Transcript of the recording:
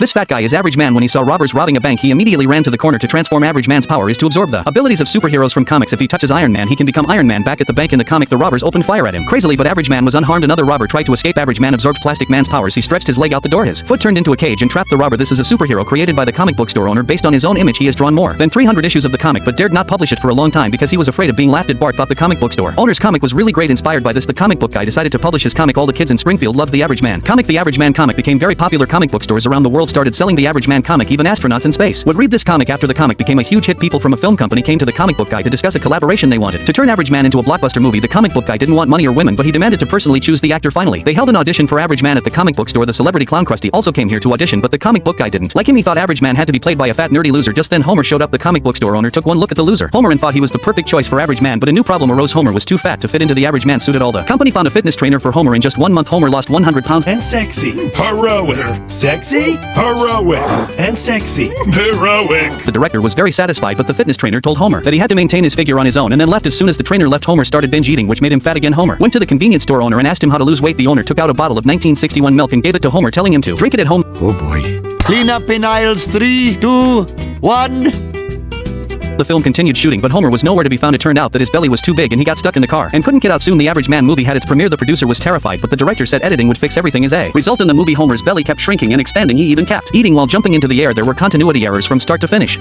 This fat guy is Average Man. When he saw robbers robbing a bank, he immediately ran to the corner to transform. Average Man's power is to absorb the abilities of superheroes from comics. If he touches Iron Man, he can become Iron Man. Back at the bank in the comic, the robbers opened fire at him. Crazily, but Average Man was unharmed. Another robber tried to escape. Average Man absorbed Plastic Man's powers. He stretched his leg out the door. His foot turned into a cage and trapped the robber. This is a superhero created by the comic book store owner. Based on his own image, he has drawn more than 300 issues of the comic, but dared not publish it for a long time because he was afraid of being laughed at. Bart thought the comic book store owner's comic was really great. Inspired by this, the comic book guy decided to publish his comic. All the kids in Springfield loved the Average Man comic. The Average Man comic became very popular. Comic book stores around the world started selling the Average Man comic. Even astronauts in space would read this comic. After the comic became a huge hit, people from a film company came to the comic book guy to discuss a collaboration they wanted to turn Average Man into a blockbuster movie. The comic book guy didn't want money or women, but he demanded to personally choose the actor. Finally, they held an audition for Average Man at the comic book store. The celebrity clown Krusty also came here to audition, but the comic book guy didn't like him. He thought Average Man had to be played by a fat nerdy loser. Just then Homer showed up. The comic book store owner took one look at the loser, Homer, and thought he was the perfect choice for Average Man, but a new problem arose. Homer was too fat to fit into the Average Man suit at all. The company found a fitness trainer for Homer. In just 1 month, Homer lost 100 pounds. And sexy. Heroic. Sexy. Heroic. And sexy. Heroic. The director was very satisfied, but the fitness trainer told Homer that he had to maintain his figure on his own and then left. As soon as the trainer left, Homer started binge eating, which made him fat again. Homer went to the convenience store owner and asked him how to lose weight. The owner took out a bottle of 1961 milk and gave it to Homer, telling him to drink it at home. Oh boy. Clean up in aisles 3, 2, 1. The film continued shooting, but Homer was nowhere to be found. It turned out that his belly was too big and he got stuck in the car and couldn't get out. Soon the Average Man movie had its premiere. The producer was terrified, but the director said editing would fix everything. As a result, in the movie, Homer's belly kept shrinking and expanding. He even kept eating while jumping into the air. There were continuity errors from start to finish.